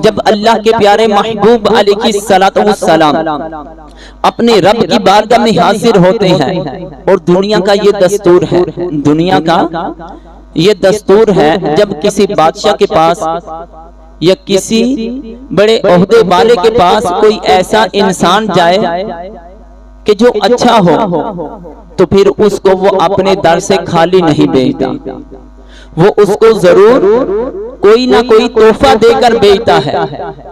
جب اللہ کے پیارے محبوب علیہ السلام اپنے رب کی بارگاہ میں حاضر ہوتے ہیں، اور دنیا کا یہ دستور ہے، دنیا کا یہ دستور ہے، جب کسی بادشاہ کے پاس یا کسی بڑے عہدے والے کے پاس کوئی ایسا انسان جائے کہ جو اچھا ہو، تو پھر اس کو وہ اپنے در سے خالی نہیں بھیجتا، وہ اس کو ضرور کوئی نہ کوئی تحفہ دے کر بھیجتا ہے۔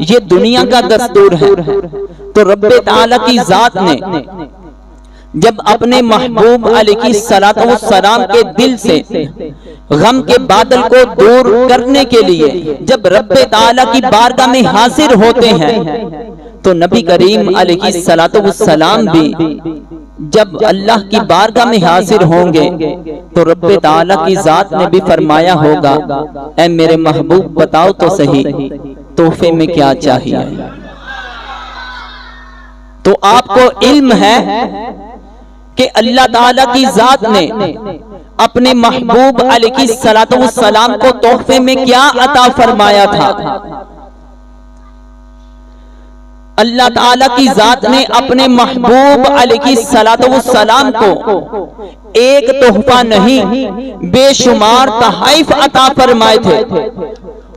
یہ دنیا کا دستور ہے۔ تو رب تعالیٰ کی ذات نے جب اپنے محبوب علیہ السلام کے دل سے غم کے بادل کو دور کرنے کے لیے جب رب تعالیٰ کی بارگاہ میں حاضر ہوتے ہیں، تو نبی کریم علیہ السلام بھی جب اللہ کی بارگاہ میں حاضر ہوں گے تو رب تعالیٰ کی ذات نے بھی فرمایا ہوگا، اے میرے محبوب بتاؤ تو صحیح تحفے میں کیا چاہیے۔ تو آپ کو علم ہے کہ اللہ تعالیٰ کی ذات نے اپنے محبوب علیہ السلام کو تحفے میں کیا عطا فرمایا تھا۔ اللہ تعالیٰ کی ذات نے اپنے محبوب علیہ السلام کو ایک تحفہ نہیں بے شمار تحائف عطا فرمائے تھے۔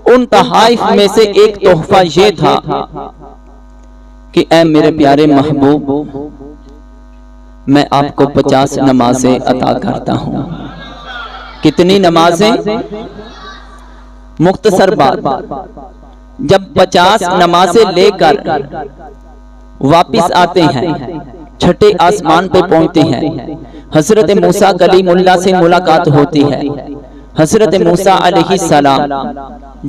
ان تحائف میں سے ایک تحفہ یہ تھا کہ اے میرے پیارے محبوب، میں آپ کو 50 نمازیں عطا کرتا ہوں۔ کتنی نمازیں؟ مختصر بات، جب 50 نمازیں لے کر واپس آتے ہیں، چھٹے آسمان پہ پہنچتے ہیں، حضرت موسیٰ کلیم اللہ سے ملاقات ہوتی ہے۔ حضرت موسیٰ علیہ السلام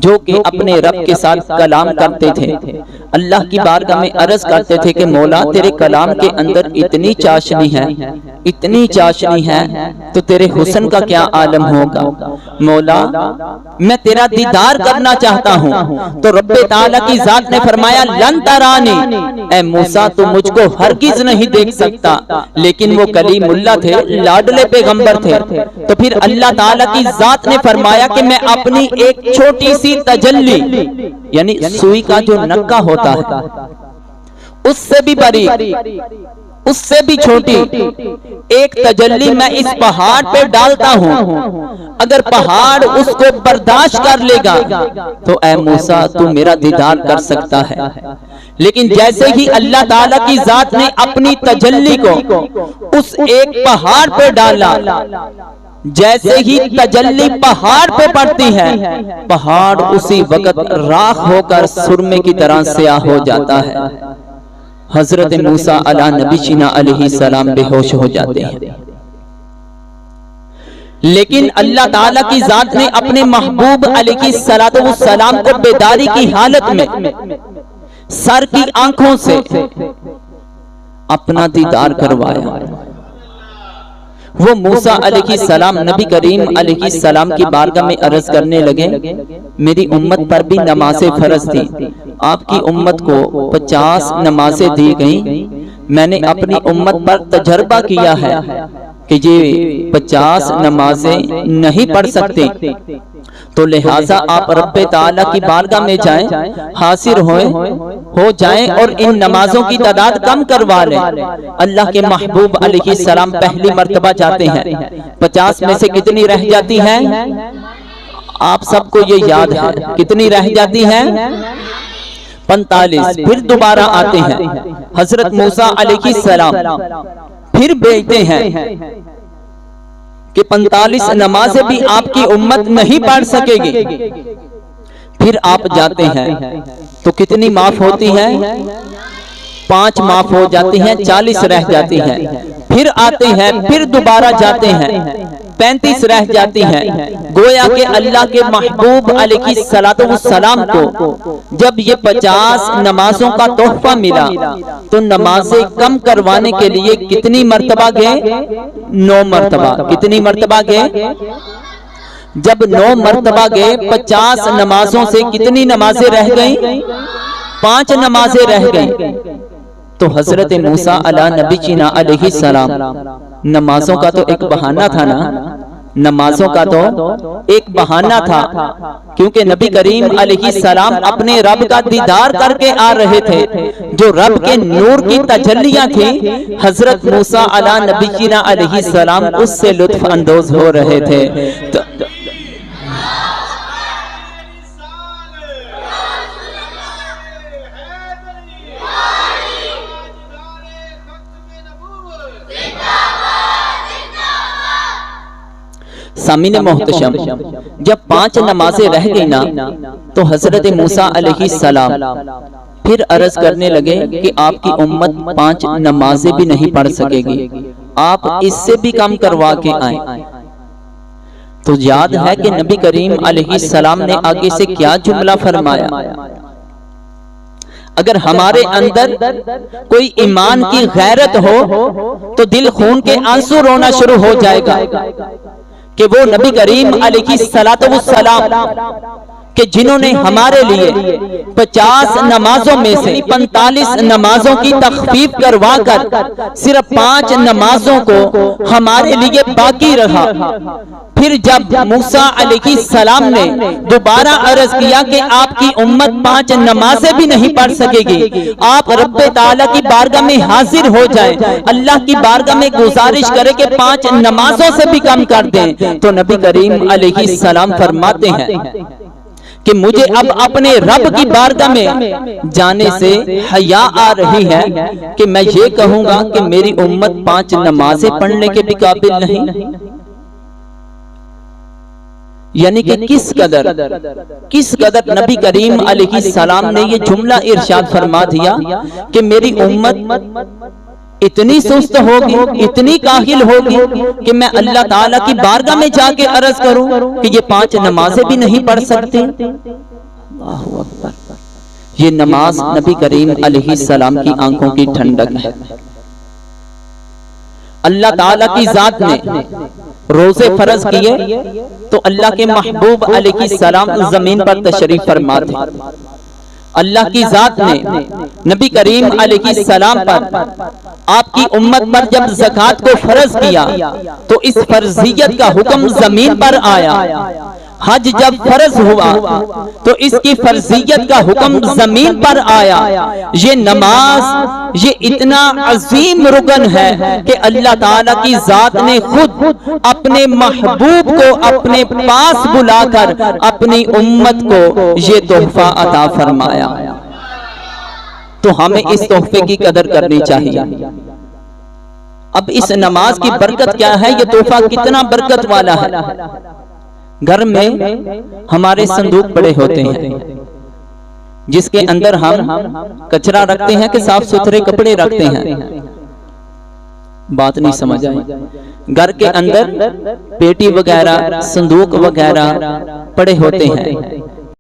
جو کہ اپنے رب کے ساتھ کلام کرتے تھے، اللہ کی بارگاہ میں عرض کرتے تھے کہ مولا تیرے کلام کے اندر اتنی چاشنی ہے، اتنی چاشنی ہے، تو تیرے حسن کا کیا عالم ہوگا۔ مولا میں تیرا دیدار کرنا چاہتا ہوں۔ تو رب تعالیٰ کی ذات نے فرمایا لن ترانی، اے موسیٰ تو مجھ کو ہرگز نہیں دیکھ سکتا، لیکن وہ کلیم اللہ تھے، لاڈلے پیغمبر تھے۔ تو پھر اللہ تعالیٰ کی ذات نے فرمایا کہ میں اپنی ایک چھوٹی سی تجلی، یعنی سوئی کا جو نکا ہوتا ہے، اس سے بھی بڑی، اس سے بھی چھوٹی ایک تجلی میں اس پہاڑ پہ ڈالتا ہوں۔ اگر پہاڑ اس کو برداشت کر لے گا تو اے موسیٰ تو میرا دیدار کر سکتا ہے۔ لیکن جیسے ہی اللہ تعالیٰ کی ذات نے اپنی تجلی کو اس ایک پہاڑ پہ ڈالا، جیسے ہی تجلی پہاڑ پہ پڑتی ہے، پہاڑ اسی وقت راکھ ہو کر سرمے کی طرح سیاہ ہو جاتا ہے۔ حضرت موسیٰ علیہ نبی چینا علیہ السلام بے ہوش ہو جاتے ہیں۔ لیکن اللہ تعالیٰ کی ذات نے اپنے محبوب علیہ السلام کو بیداری کی حالت میں سر کی آنکھوں سے اپنا دیدار کروایا۔ وہ موسیٰ علیہ السلام نبی کریم علیہ السلام کی بارگاہ میں عرض کرنے لگے، میری امت پر بھی نمازیں فرض تھی، آپ کی امت کو 50 نمازیں دی گئیں۔ میں نے اپنی امت پر تجربہ کیا ہے کہ یہ 50 نمازیں نہیں پڑھ سکتے، تو لہٰذا آپ رب تعالیٰ کی بارگاہ میں جائیں، حاضر ہو جائیں اور ان نمازوں کی تعداد کم کروا لیں۔ اللہ کے محبوب علیہ السلام پہلی مرتبہ جاتے ہیں، 50 میں سے کتنی رہ جاتی ہیں؟ آپ سب کو یہ یاد ہے، کتنی رہ جاتی ہیں؟ 45۔ پھر دوبارہ آتے ہیں، حضرت موسیٰ علیہ السلام پھر بھیجتے ہیں کہ 45 نمازیں بھی آپ کی امت نہیں پڑھ سکے گی۔ پھر آپ جاتے ہیں تو کتنی معاف ہوتی ہیں؟ 5 معاف ہو جاتی ہیں، 40 رہ جاتی ہیں۔ پھر آتے ہیں، پھر دوبارہ جاتے ہیں، 35 رہ جاتی ہیں۔ گویا کہ اللہ کے محبوب علیہ السلام کو جب یہ 50 نمازوں کا تحفہ ملا تو نمازیں کم کروانے کے لیے کتنی مرتبہ گئے؟ 9 مرتبہ۔ کتنی مرتبہ گئے؟ جب 9 مرتبہ گئے، 50 نمازوں سے کتنی نمازیں رہ گئیں؟ 5 نمازیں رہ گئیں۔ تو حضرت موسیٰ علیہ نبی چینا علیہ السلام، نمازوں کا تو ایک بہانہ تھا نا، نمازوں کا تو ایک بہانہ تھا، کیونکہ نبی کریم علیہ السلام اپنے رب کا دیدار کر کے آ رہے تھے۔ جو رب کے نور کی تجلیاں تھیں، حضرت موسیٰ علیہ نبینا علیہ السلام اس سے لطف اندوز ہو رہے تھے۔ سامعین محتشم، جب 5 نمازیں رہ گئی نا تو حضرت موسیٰ علیہ السلام پھر عرض کرنے لگے کہ آپ کی امت 5 نمازیں بھی نہیں پڑھ سکے گی، آپ اس سے بھی کم کروا کے آئیں۔ تو یاد ہے کہ نبی کریم علیہ السلام نے آگے سے کیا جملہ فرمایا؟ اگر ہمارے اندر کوئی ایمان کی غیرت ہو تو دل خون کے آنسو رونا شروع ہو جائے گا کہ وہ نبی کریم علیہ السلام کہ جنہوں نے ہمارے لیے 50 نمازوں میں سے 45 نمازوں کی تخفیف کروا کر صرف 5 نمازوں کو ہمارے لیے باقی رہا۔ پھر جب موسیٰ علیہ السلام نے دوبارہ عرض کیا کہ آپ کی امت 5 نمازیں بھی نہیں پڑھ سکے گی، آپ رب تعالیٰ کی بارگاہ میں حاضر ہو جائیں، اللہ کی بارگاہ میں گزارش کرے کہ 5 نمازوں سے بھی کم کر دیں، تو نبی کریم علیہ السلام فرماتے ہیں کہ مجھے اب اپنے رب کی بارگاہ میں جانے سے حیا آ رہی ہے کہ میں یہ کہوں گا کہ میری امت 5 نمازیں پڑھنے کے بھی قابل نہیں۔ یعنی کہ کس قدر نبی کریم علیہ السلام نے یہ جملہ ارشاد فرما دیا کہ میری امت اتنی سست ہوگی، اتنی کاہل ہوگی کہ میں اللہ تعالیٰ کی بارگاہ میں جا کے عرض کروں کہ یہ 5 نمازیں بھی نہیں پڑھ سکتے۔ اللہ اکبر! یہ نماز نبی کریم علیہ السلام کی آنکھوں کی ٹھنڈک ہے۔ اللہ تعالیٰ کی ذات نے روزے فرض کیے تو اللہ کے محبوب علیہ السلام زمین پر تشریف فرما تھے۔ اللہ کی ذات نے نبی کریم علیہ السلام پر، آپ کی امت پر جب زکوٰۃ کو فرض کیا تو اس فرضیت کا حکم زمین پر آیا۔ حج جب فرض ہوا تو اس کی فرضیت کا حکم زمین پر آیا۔ یہ نماز یہ اتنا عظیم رکن ہے کہ اللہ تعالیٰ کی ذات نے خود اپنے محبوب کو اپنے پاس بلا کر اپنی امت کو یہ تحفہ عطا فرمایا۔ تو ہمیں اس تحفے کی قدر کرنی چاہیے۔ اب اس نماز کی برکت کیا ہے؟ یہ تحفہ کتنا برکت والا ہے۔ گھر میں ہمارے صندوق بڑے ہوتے ہیں جس کے اندر ہم کچرا رکھتے ہیں کہ صاف ستھرے کپڑے رکھتے ہیں۔ بات نہیں سمجھ آئی؟ گھر کے اندر پیٹی وغیرہ، صندوق وغیرہ پڑے ہوتے ہیں